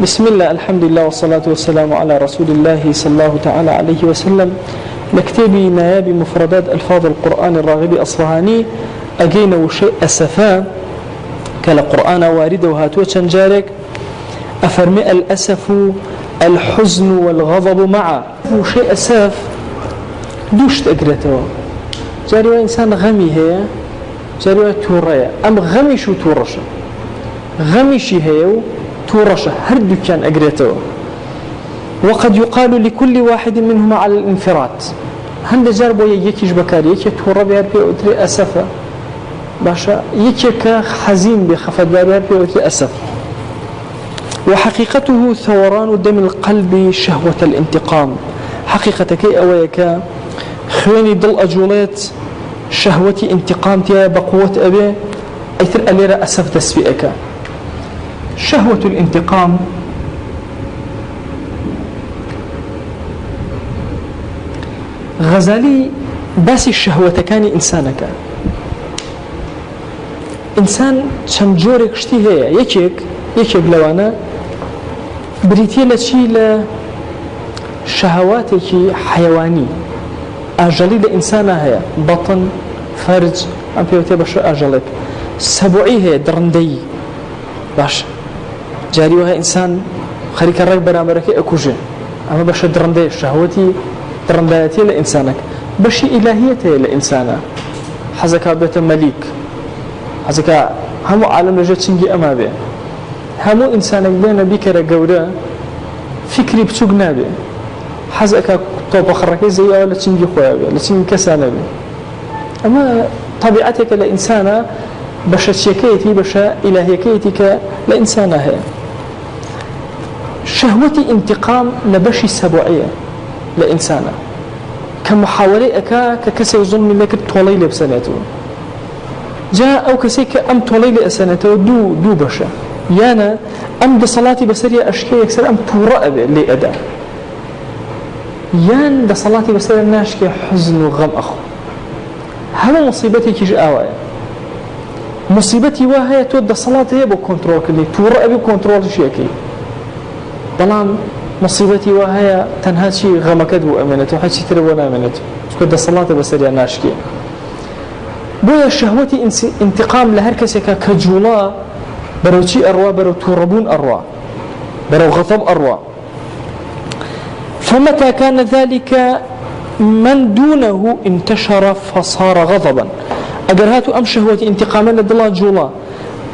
بسم الله الحمد لله والصلاة والسلام على رسول الله صلى الله تعالى عليه وسلم. لكتابي نيابي مفردات ألفاظ القرآن الراغب أصفهاني أجينا وشيء أسفا كالقرآن وارد وهاتو تنجارك أفرمي الأسف الحزن والغضب معا وشيء أسف دوش تأجرته جاري إنسان غمي هي جاري توريا أم غمي شو تورشة غمي شي هيو تورشة هردو كان أجرته. وقد يقال لكل واحد منهما على الانفراد هند جربوا يكيش بكاري يكي تورا بيار بي أتري أسفة باشا يكي حزين بخفض بيار بي أتري أسف. وحقيقته ثوران دم القلب شهوة الانتقام حقيقتك أويك خواني ضل أجولات شهوتي انتقامتي بقوة أبي أيثر أليرا أسف تسبيئك. شهوة الانتقام غزالي باسي الشهوة كان إنسانك إنسان شمجورك شتي هي يكيك لوانا بريتي لشي لشهواتك حيواني أجلي لإنسانها هي بطن فرج أم بيوتي بشر أجلك سبعي هي درندي باش جاري وها إنسان خريك الرق برامرك أكوجه أما بشر درندي شهوتي درنداتي لإنسانك بشي إلهيته لإنسانه حزك بيت مليك حزك همو عالم رجال تنجي أما به همو إنسانك بين بيكرة قورة فكري بتوق نابه حزك طوب خركي زي ولا تنجي خويا به لا تنجي كسانه به أما طبيعتك لإنسانه بشا شيكيتي بشا إلهيكيتك لإنسانه شهوتي انتقام لبشي سبوعية لإنسانه كمحاولة ككسي ظلم لك طولي بسنته جاء أو كسي كأم طولي لسنته دو بشا يانا أم بصلاتي بسرية أشكي يكسر أم تورأب لأداء يان بصلاتي بسرية ناشكي حزن وغم أخو هذا مصيبتي كيش آوايا مصيبتي واهي تود صلاتي بو كنترول كلي تورأب كنترول شيكي بلان مصيبتي وهي تنها شيء غمكت وأمنته وحد شيء تربونا أمنته تكون الصلاة بسريع ناشكي بويا شهوتي انتقام لهركسك كجولا بروتي أروا برو توربون أروا برو غضب أروا. فمتى كان ذلك من دونه انتشر فصار غضبا أجر هاتو أم شهوتي انتقاما لدلا جولا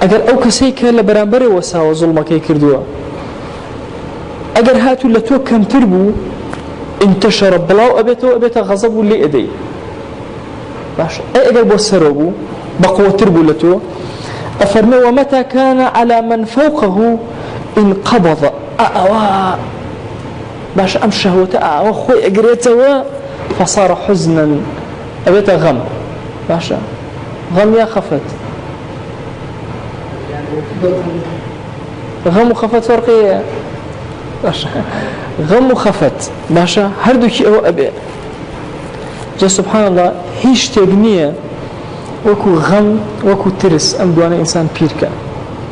أجر أو كسيك لبرامبري وساوى ظلمك يكردوا أجر هاتو لتو كم تربو انتشر بلاو أبيته غضب اللي أدي باش أجر بوسروبو بقوة تربو لتو أفرمي ومتى كان على من فوقه انقبض أعوى باش أم شهوته أعوى خوي أجريته فصار حزنا أبيته غم باش غم يا خفت غم وخفت فرقية غم وخفت باشا هردوكي أو أبي جا سبحان الله هيش تبنية وكو غم وكو ترس أم دوانا إنسان بيركا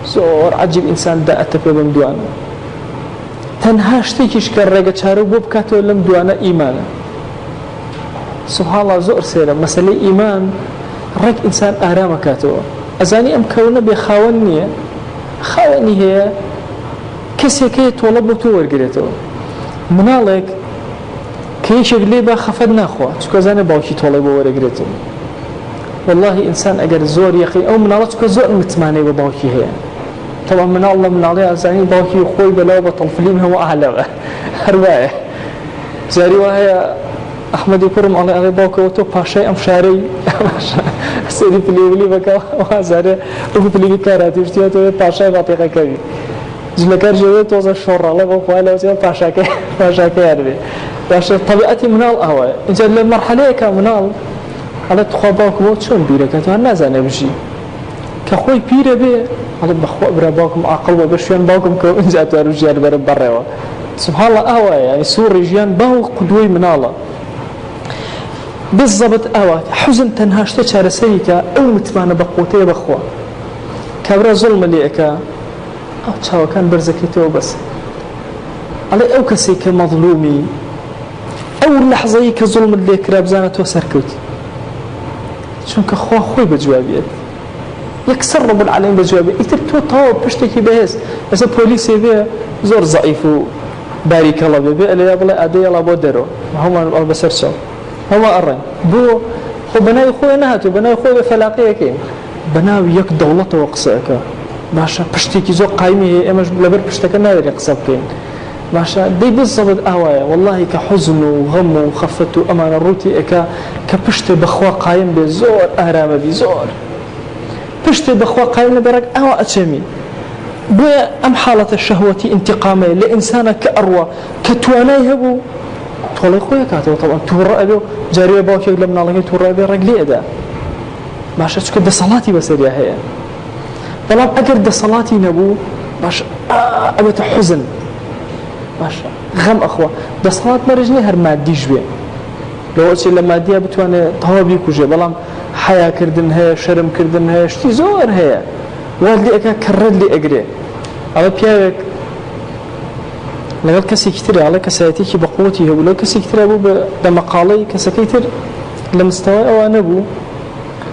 زور عجيب إنسان دا أتبه بم دوانا تنهاش تيكيش كالرقة شارو بوبكاتو لم دوانا إيمانا سبحان الله زور سيرا مسألة إيمان رق إنسان آرامكاتو أزاني أم كونا بخاونية خاوني هي كسي طلب تو ورقريته منالك كي شغلي با خفد ناخوا تكو زاني باوكي طلب ورقريته والله إنسان أجر زور يخي أو منالك تكو زور متماني باوكي هي طبعا من الله من عليه زاني باوكي خوي بلا بطلفلين هو أعلى هرواية زاري وهي أحمد يكرم على باوكي وتو باشي أم شاري سيدي بليولي بكا وزاري وبلي بكاراتي وشتياتو باشي باطيقة كبير جلكار جوي توزع الشورى الله بقوله وزين باشاك يربي باش طبيعتي منال أهوى إنت المرحلة كمنال على تخاباك موت شون بيرك أنت هنازع نبجي كخوي بيره بي على بخوا برباكم عقل وبشون باكم كم إنت أتورجيان برا سبحان الله أهوى يعني سور رجيان باو قدوي مناله بالضبط أهوى حزن تنهاشته شارسيك أو متمانة بقوتي بخوا كبر ظلم ليك أو تشاو كان برزكيته بس على أو كسي كمظلومي أو لحظة كظلم اللي كراب زانت وسركت شون كخوا خوي بجوابيت يكسر رب العالمين بجوابي يترتو طاوب بشتكي بهس بس بوليسي بيه زور ضعيف بارك الله بيه اللي يبلا أدي الله بودرو هم البصر شو هم أرن بو خو بناي خوي نهاتو بناي خوي بفلاقيه كين بناو يك دولة وقصك باشا بشتكي زو قايمي إمش لبر بشتكي نادر يقصب كين باشا دي بالضبط أهوايا والله كحزن وغم وخفت وأمان الروتي كبشت بخوا قايم بزور أهرام بزور بشت بخوا قايم برك أهوا أتشمي بويا أم حالة الشهوة انتقامي لإنسان كأروى كتواني هبو طولي خويا كاتو طبعا تورا أبيو جارية باوكي لمن الله تورا أبيو رجلي أدا باشا تشكد صلاتي بسريع هي طلاب أقرد صلاتي نبو باشا أبيت حزن باشا غم أخوة ده صلاة مرجني هر مادي جوي لو أشي لما ديها بتواني طوابي كوجي بلام حياة كردن هي شرم كردن هي شتي زور هي والدي أكا كرد لي أقري على بيارك لقال كسي كتير على كسيتيكي بقوتي هو لو كسي كتير أبو بمقالي كسي كتير لمستوى أو أنا أبو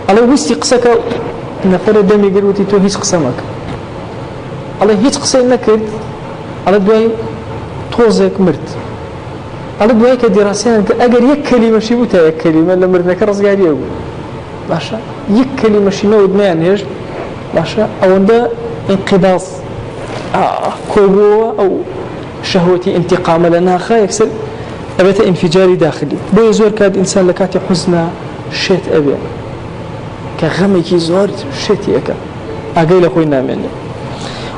على ويستي قسك نفر دمي قلوتي تو هيش قسمك على هيش قسي نكرد على دواي توزك مرت على دواي كدراسين أجر يك كلمة شيء بتاع يك كلمة لما مرنا كرس قاعد يقول باشا يك كلمة شيء نود ما يعنيش باشا أو ده انقباض كوبوة أو شهوتي انتقام لنا خايكسل أبت انفجاري داخلي بيزور كاد إنسان لكاتي حزنا شيت أبي كغمي كي زور شيتي أكا أقول أخوينا مني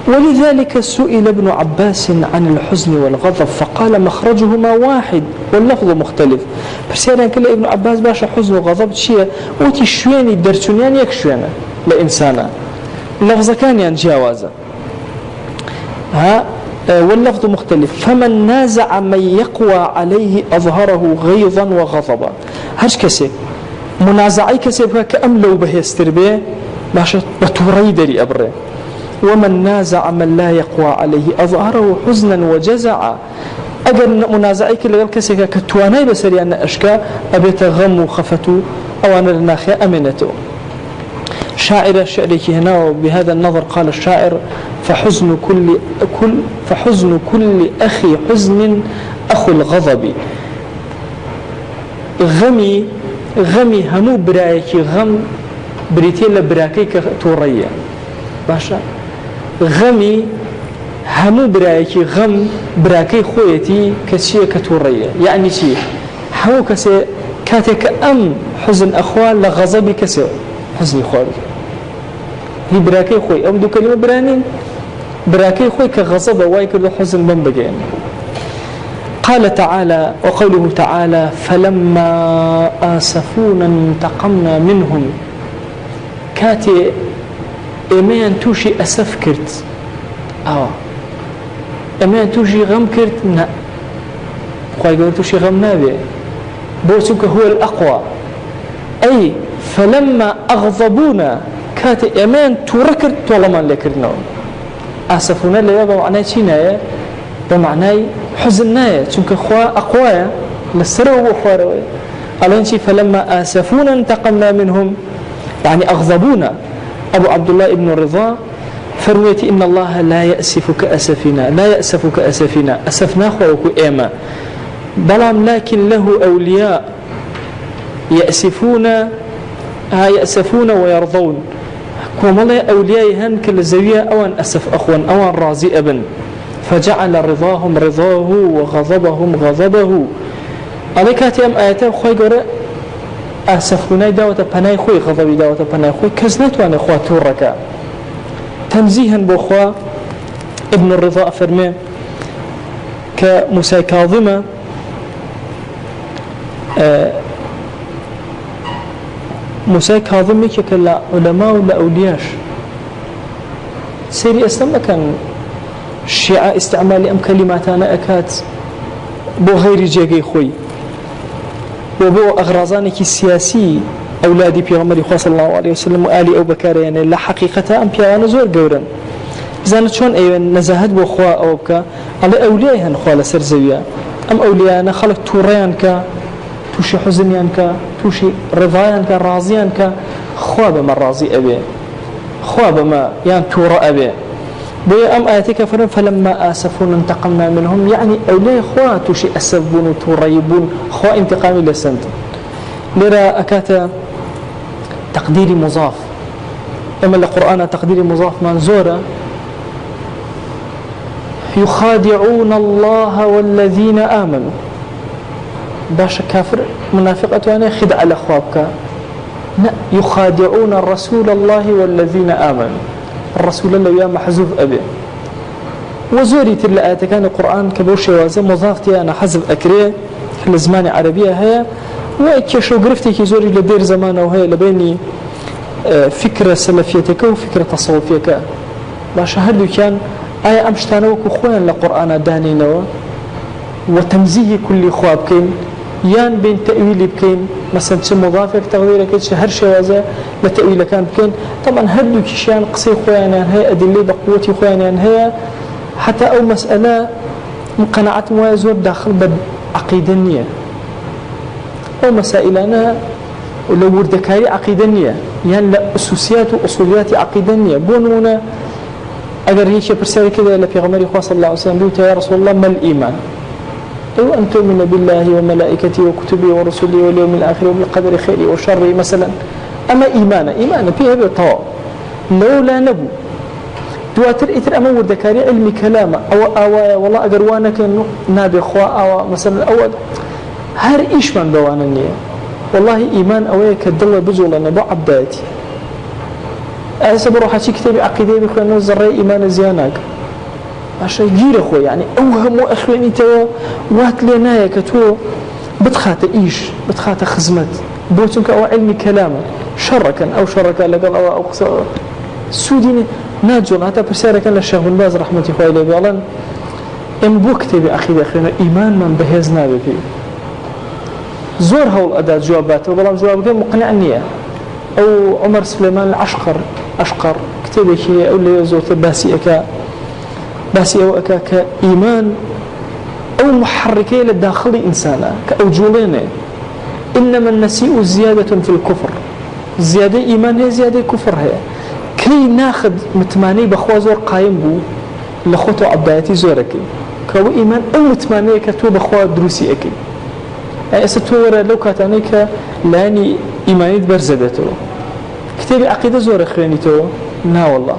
ولذلك سئل ابن عباس عن الحزن والغضب فقال مخرجهما واحد واللفظ مختلف برسيانا كلا ابن عباس باشا حزن وغضب شيء وتي شويني درسونيان يكشوينه لإنسانا اللفظ كان ينجاوزا واللفظ مختلف فمن نازع من يقوى عليه أظهره غيظا وغضبا هرش كسي منازعي كسي كأم لو بهيستر به باشا بتوريدري أبره ومن نازع من لا يقوى عليه أظهره حزنا وجزعا أجر منازعي كلا كسي كتواني بسري أن أشكا أبيت غم وخفتو أو أنا الناخي أمنته شاعر الشعر هنا وبهذا النظر قال الشاعر فحزن كل أخي حزن أخو الغضب غمي همو برايكي غم بريتي لبراكي كتوريا باشا غمي همو برايكي غم براكي خويتي كشي كتوريا يعني شي همو كسي كاتك أم حزن أخوان لغضبي كسي حزني خوالي هي براكي خوي أم دو كلمة برانين براكي خوي كغضب وايكر حزن بمبقين قال تعالى وقوله تعالى فلما آسفونا انتقمنا منهم كاتي إمان توشي أسف كرت إمان توشي غم كرت نا خوي قول توشي غم نابي بوسوك هو الأقوى أي فلما أغضبونا كاتي إمان تركت طالما لكرنا آسفونا اللي يبقى معناه شينايا بمعناه حزنايا چونك خوا أقوايا لسروا وخواروي ألانشي فلما آسفونا انتقمنا منهم يعني أغضبونا أبو عبد الله ابن الرضا فرويت إن الله لا يأسف كأسفنا لا يأسف كأسفنا أسفنا خوك إيما بلام لكن له أولياء يأسفون ويرضون كما الله أولياء هن كالزوية أوان أسف أخوان أوان راضي أبن فجعل رضاهم رضاه وغضبهم غضبه عليك أم آياتي خوي قرأ أسفنا داوة بناي خوي غضبي داوة بناي خوي كزنت وأنا أخوة توركا تنزيها بأخوة ابن الرضا فرمي كموسى كاظمة موسى كاظمي كلا علماء ولا أولياش سيري أسلم كان الشيعة استعمال أم كلماتنا أكاد بو غير جيغي خوي وبو أغراضانك السياسي أولادي بيغمري صلى الله عليه وسلم وآلي أو بكار يعني لا حقيقة أم بيغانا زور قورا زانت شون أي نزاهت بخوا أو بك على أولياء هنخوا لسر زويا أم أولياء أنا خلق توريان كا توشي حزنيان كا توشي رضايان كا راضيان كا خوا بما راضي أبي خوا بما يعني تورى أبي بيا أم آياتك فرن فلما آسفون انتقمنا منهم يعني أولياء خوا توشي أسفون وتريبون خوا انتقامي لسنت لرا أكاتا تقديري مضاف أما القرآن تقديري مضاف منزورة يخادعون الله والذين آمنوا باش كافر منافقة وانا خدع لأخوابك يخادعون الرسول الله والذين آمنوا الرسول الله يا محذوف أبي وزوري تلقات كان القرآن كبوشي وازي مضافتي أنا حذف أكريه في الزمان العربية هي وكيشو قرفتي كي زوري لدير زمانه وهي لبيني فكرة سلفيتك وفكرة تصوفيك باش هدو كان آية أمشتانوك أخوان لقرآن دانينو وتنزيه كل خواب كين يان بين تأويل بكين مثلا تسمى مضافك تغييرك هر شوازة لتأويل كان بكين طبعا هدو كيشان قصي خوانيان هي أدلة بقوتي خوانيان هي حتى أو مسألة مقنعة موازور داخل بد عقيدانية أو مسائلنا ولو وردكاري عقيدانية يعني لا أساسيات وأصوليات عقيدانية بونونا أجر هيك برسالة كذا لبيغمري صلى الله عليه وسلم بيوت يا رسول الله ما الإيمان أو أن تؤمن بالله وملائكته وكتبه ورسله واليوم الآخر وبالقدر خيره وشره مثلا أما إيمان فيها بالطواء لولا نبو دواتر إثر أما وردكاري علمي كلامه أو والله أجر وانا كأنه نابي خوا أو مثلا أو هر إيش من بوانا النية والله إيمان أويا كدلة بجولة نبو عبداتي أحسب روح شيء كتابي عقيدة بخوانه زرّي إيمان زيانك عشان جير أخوي يعني أوهم أخواني توا وات لنايا كتو بتخات إيش بتخات خزمت بوتنك أو علمي كلامه شركا أو شركا لقال أو سوديني ناجون حتى بسيرك للشيخ بن باز رحمة الله عليه قال إن بو كتابي عقيدة أخوانه إيمان من بهزنا به زور هول أداة جواباته وبلام جوابه مقنع النية أو عمر سليمان العشقر أشقر كتابك أو اللي يزورت باسي أو أكا كإيمان أو محركي للداخل إنسانا كأوجولين إنما النسيء زيادة في الكفر زيادة إيمان هي زيادة كفر هي كي ناخد متماني بخوا زور قايم بو لخوتو عبدايتي زوركي كو إيمان أو متماني كتو بخوا دروسي أكي يعني أستوى لو كاتانيك لاني إيمانيت برزدته كتابي عقيدة زور أخوانيته نا والله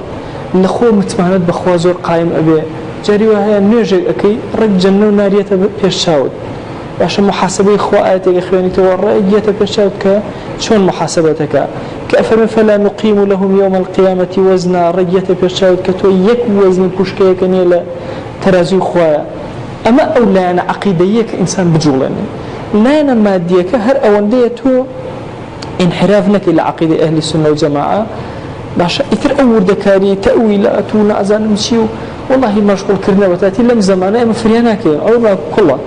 لخو متمانات بخوا زور قايم أبي جاري وهي نيجي أكي رج جنة ونارية بيشاود عشان محاسبة إخواتك أخوانيته والرأية بيشاود شون محاسبتك كأفرم فلا نقيم لهم يوم القيامة وزنا رجية بيشاود كتو يك وزن بوشكيك نيلا ترازي خوايا أما أولا أنا عقيديك إنسان بجولاني لا أنا ماديك هر أونديته انحرافنك إلى عقيدة أهل السنة والجماعة باش إثر أول دكاري تأويلات ونأذان مشيو والله مشغول كرنا وتأتي لم زمانه أما فرياناك أو ما كله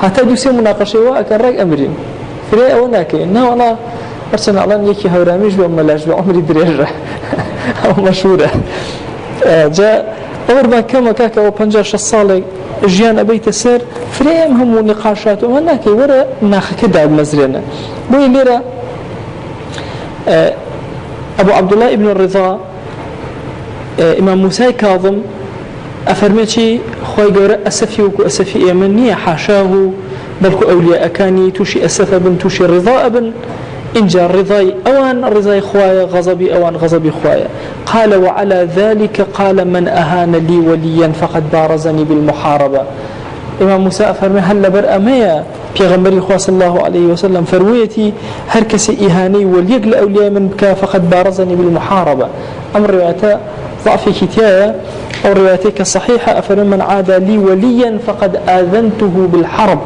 حتى يصير مناقشة وأكرر أمرين فريا أو ناكين نا والله أرسل الله يكي هوراميش بأم لاش بعمري دريجة أو مشهورة جاء أول ما كم كاك أو 15 صالة جيان أبيت السر فريا هم ونقاشات وهناك ورا ناخ كده بمزرنا بوي ليرة أبو عبد الله ابن الرضا إمام موسى كاظم أفرمتي خوي جورا أسفي وكو أسفي يمنية حاشاه بلكو أولياء كاني توشي أسف بن توشي رضاء بن إن جاء الرضاي أوان الرضاي خوايا غضبي أوان غضبي خوايا قال وعلى ذلك قال من أهان لي وليا فقد بارزني بالمحاربة إمام موسى أفرمي هل برأ ميا بيغمبري خواه صلى الله عليه وسلم فرويتي هركس إهاني وليقل أولياء من بكا فقد بارزني بالمحاربة أمر روايته ضعف كتاية أو روايتك صحيحة أفرمي من عاد لي وليا فقد آذنته بالحرب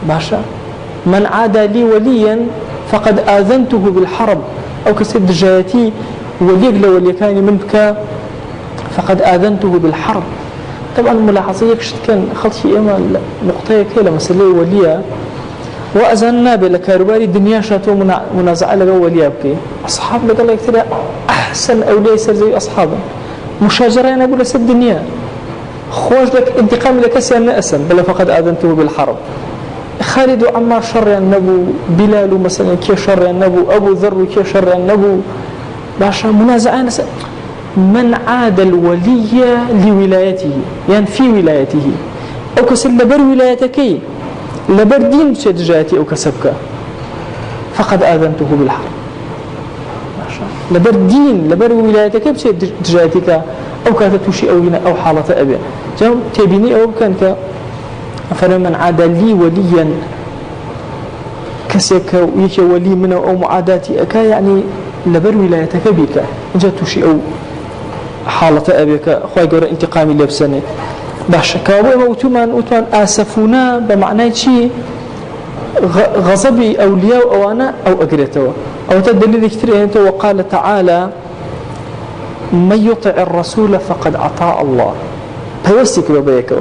باشا من عاد لي وليا فقد آذنته بالحرب أو كسد جايتي وليقل وليكاني من بكا فقد آذنته بالحرب طبعا ملاحظيك كان خلطي إما نقطة كيلة مسألة ولية وأزلنا بلكارباري الدنيا شاتو منازعة لغا وليا بكي أصحاب لقال لك ترى أحسن أولياء يصير زي أصحابه مشاجرة أنا أقول لسه الدنيا خوش لك انتقام لكسي أن أسن بل فقد آذنته بالحرب خالد وعمار شر النبو بلال مثلا كي شر النبو أبو ذر كي شر النبو باشا منازعان من عاد الولي لولايته يعني في ولايته أو كسر لبر ولايتك لبر دين بسيدجاتي أو كسبك فقد آذنته بالحرب باشا لبر دين لبر ولايتك بسيدجاتك أو كاتتوشي أو حالة أبي جاء تبيني أو كانك فمن عاد لي وليا كسيك ويكي ولي منه أو معاداتي أكا يعني لبر ولايتك بك جاتوشي أو حالة أبيك خواهي قرأ انتقامي لبسني باش كابو وتمان آسفونا بمعنى شيء غضبي أولياء أو أنا أو أقريتوا أو تدليل كثير أنت وقال تعالى من يطع الرسول فقد أطاع الله فيوستك ببيك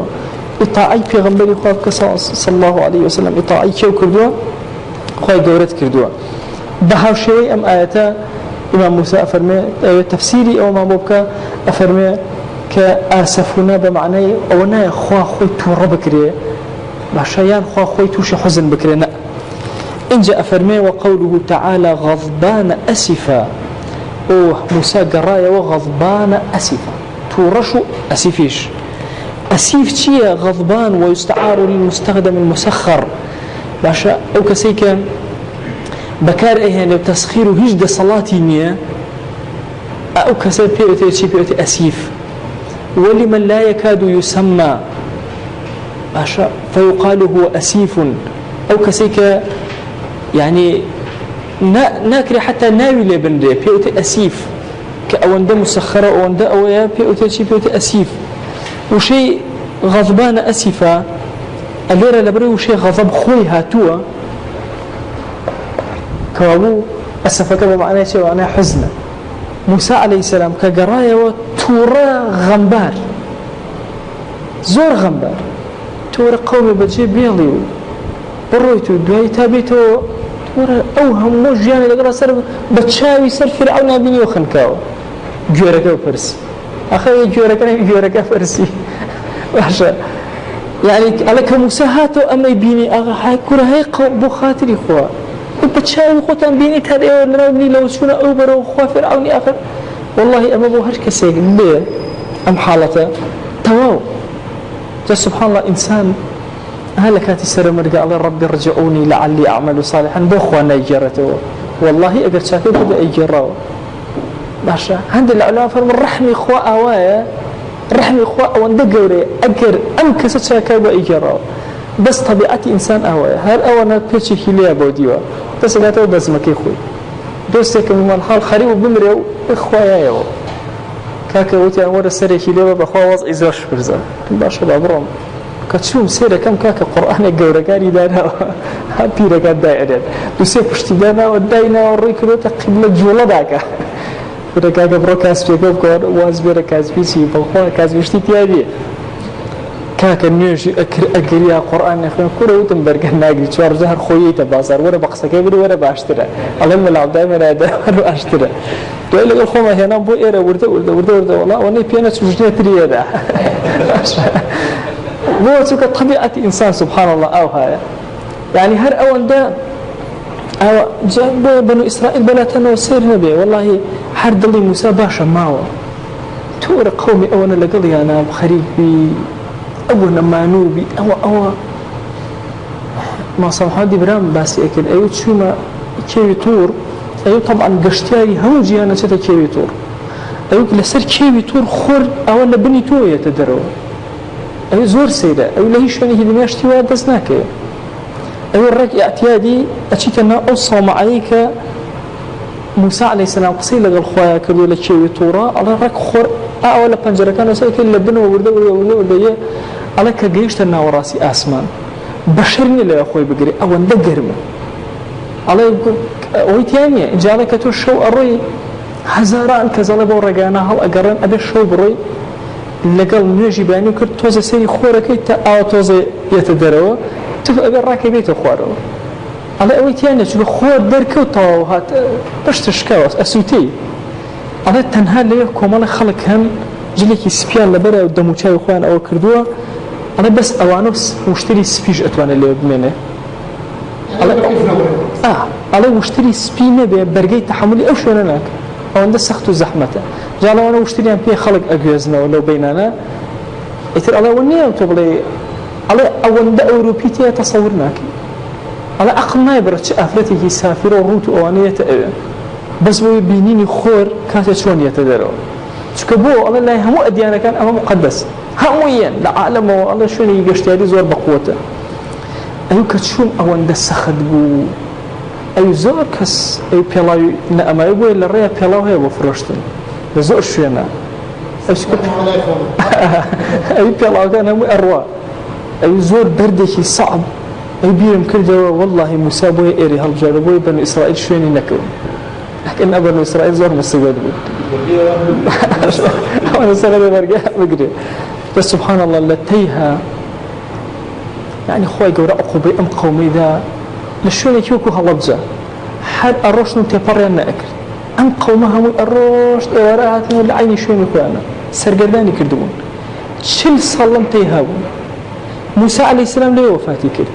إطاعي في غنبري خوابك صلى الله عليه وسلم إطاعي كيو كردوا خواهي قورت كردوا بهاو شيء أم آياتا إمام موسى أفرمي تفسيري أو ما بوبك أفرمي كآسفنا بمعنى أونا خوا خوي تورا بكري باشيان خوا خوي توشي حزن بكري إن جاء أفرمي وقوله تعالى غضبان أسفا أو موسى قرايا وغضبان أسفا تورشو أسفيش أسيف تشيا غضبان ويستعار للمستخدم المسخر باشا أو كسيك بكار إيهان تسخير هجد صلاتي نية أو كسيك بيوتي أسيف ولمن لا يكاد يسمى باشا فيقال هو أسيف أو كسيك يعني ناكري حتى ناوي لبندي بيوتي أسيف كأوندا مسخرة أوندا أويا بيوتي أسيف وشيء غضبان أسفا الليرة لبري وشيء غضب خوي هاتوا كوابو أسفك بمعنى شيء وأنا حزن موسى عليه السلام كقراية وتورا غنبار زور غنبار تورا قومي بجي بيليو برويتو دوهي تابيتو تورا أوهم موجياني لقرا سر بتشاوي سر فرعون بني وخنكاو جوركا وفرسي أخي جوركا فرسي وحشا يعني على كمساهاتو أما يبيني هاي كرة هاي بو خاطري خوا بتشاوي خوتان بيني تهدئ ونروني لو شونا أوبرو خوا فرعوني آخر والله أما بو هرش كسيق ليه أم حالته تواو جاء سبحان الله إنسان هلكات السر مرقى الله ربي رجعوني لعلي أعمل صالحا بو خوانا يجرته والله أقر شاكي بدا يجروا باشا عند العلماء فرم الرحمي خوا أوايا الرحمي خوا وندقوري أقر أمكس شاكي بأيجروا بس طبيعتي إنسان أوايا هل أوانا بيتشي كيليا بوديوا بس قاتوا بس مكي خوي دوستك من الحال خريب بمريو إخوايا يو كاكا وتي أمور السري كيليا بخوا وضع إزاش برزا باشا بابروم كتشوم سيرة كم كاكا قرآن الجورة كاري دانا هابيرة كان دائرة دوسي بشتي دانا وداينا وريكلو تقبل الجولة داكا بركاكا بروكاس بيكوب كور واز بركاس بيسي بخوا كاس بشتي تيادي كاكا نيوش أكريا قرآن يخلون كورا وتم برقا ناقري شوار زهر خويتا بازار ورا بقصة كبير ورا باشترا اللهم العب دائما ورا أشترا تقول لك الخومة هنا بو إيرا ورده والله واني بيانا سوشتنا تريادا هو سوك طبيعة إنسان سبحان الله أو هاي يعني هر أول ده أو جاب بنو إسرائيل بلاتنا وسير نبي والله حر ضلي موسى باشا معه تور قومي أولا لقضي أنا بخريبي أولا مانوبي أو ما صبحان دي برام باسي أكل أيو تشوما كيوي تور أيو طبعا قشتياري هم جيانا ستا كيوي تور أيو لسر كيوي تور خور أولا بني تو يتدروا أي زور سيدة أي لا يشوني هذي ماشتي وادس ناكي أي الرجع اعتيادي أشيك أن أوصى معيك موسى عليه السلام قصيلة الخوايا كردو لكي تورا على رك خور أولا بنجرة كانوا سيكي لبنا وورده على كجيشت النوراسي أسمان بشرني لا أخوي بقري أو ندقرمه على ويتيانية إن جاء لك تشو الري هزاران كزلبه ورجعناها وأجرن أبي الشو بري لقال نجي باني كرت توزع سيري خورك أو توزع يتدروا تبقى بالراكبيت خوارو على أويتيانا شو خور دركو طاو هات باش تشكاو أسوتي على التنها اللي كمال خلق هم جلێکی سپیان لەبەر و دەموچاوی خۆیان ئەوە کردووە ئەڵێ بەس ئەوانە وشتری سپیش ئەتوانێت لێ بمێنێ ئەڵێ وشتری سپی نەبێ بەرگەی تەحملی ئەو شوێنە ناکە ئەوەندە سەخت و زەحمەتە جاڵەوانە وشتریان پێ خەڵک ئەگوێزنەوە لەو بینانە ئیتر ئەڵێ وە نییە تۆ بڵێ ئەڵێ ئەوەندە ئەوروپی تێ تەسەور ناکەی ئەڵێ عەقڵ نایبڕە چ ئافرەتێکی سافرە و ڕوت و ئەوانەیەتە ئەوێ بەس بۆی بینینی خۆر کاتێ چۆن یەتە دەرەوە چکە بۆ ئەڵێ لای هەموو ئەدیانەکان ئەمە مقەدەس هەموویان لە عالەمەوە ئەڵێ شوێنی گەشتیاری زۆر بەقووەتە ئەو کە چوون ئەوەندە سەخت بوو ئەو زۆر کەس ئەو پێڵاوی نەئەمای بووە لە ڕێیە پێڵاو هەیە بۆ فرۆشتن لە زۆر شوێنە ئەو پێڵاوەکان هەمووی ئەڕوا ئەو زۆر بەردێکی سەعب ئەو بیرم کردەوە وەڵڵاهی موسا بۆیە ئێری هەڵبژێرە بۆی بەنو ئیسرائیل شوێنی نەکەون لكن بەنو ئیسرائیل زۆر مستەبد بوو ئەوانە سەرەبێ بەرگە بگرێ بس سبحان الله لە تەیها يعني خۆی گەورە عقوبەی ئەم قەومەیدا لە شوێنێکی وەکو هەڵەبجە هەر ئەڕۆشتن و تێپەڕیان نەئەکرد ئەم قەومە هەمووی ئەڕۆشت ئێوارە هاتنەوە لە عینی شوێنی خۆیانە سەرگەردانی کردبوون 40 ساڵ لەم تەیها بوون موسى عليه السلام ليه وفاتي كده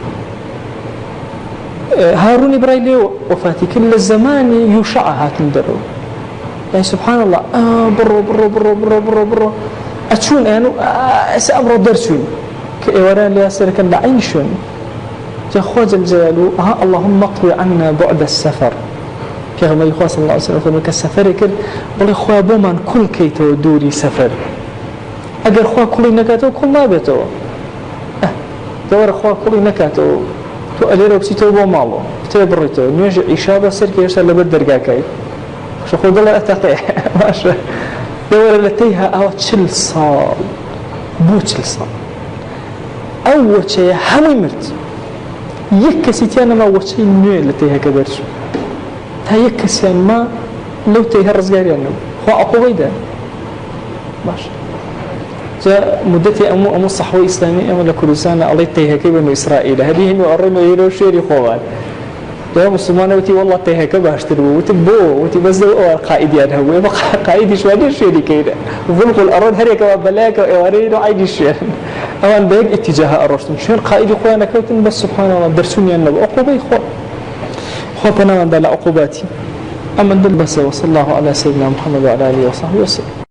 هارون براي ليه وفاتي كده للزمان يوشع هاتن درو يعني سبحان الله برو برو برو برو برو برو أتشون يعني أمر درسون كإيوران لي أسر كان لعين شون جاء الجلال اللهم اطوي عنا بعد السفر كما يخوى صلى الله عليه وسلم كالسفر كده بل إخوة بومان كل كيتو دوري سفر أجر إخوة كل نكاتو كل ما بيتو دور أخوة كل نكاتو تو أجر بسيتو بومالو تبريتو نيجي عشابة سر كيرسل لبدر جاكاي شو خذ الله أتقي ماشى دور لتيها أو تشل صال بو تشل صال أول شيء هم مرت يكسيتيانا ما أول شيء نوع لتيها كبرش ها يكسيان ما لو تيها رزقاري أنه هو أقوى ده ماشى جاء مدتي أمو صحوة إسلامية أمو لكردستان الله تيها كبنو إسرائيل هذه هنو أرنو يلو شيري خوال يا مسلمان وتي والله تيها كباشترو وتبو وتي بس قائدي أنا هو قائدي شو هذا الشيء كده وفلق الأرض هريك وبلاك وأريد عيد الشيء أوان بيج اتجاه الرشد شون قائدي خوينا كوتن بس سبحان الله درسوني أنا عقوبة خو بنا من دل عقوباتي أما دل بس وصلى الله على سيدنا محمد وعلى آله وصحبه وسلم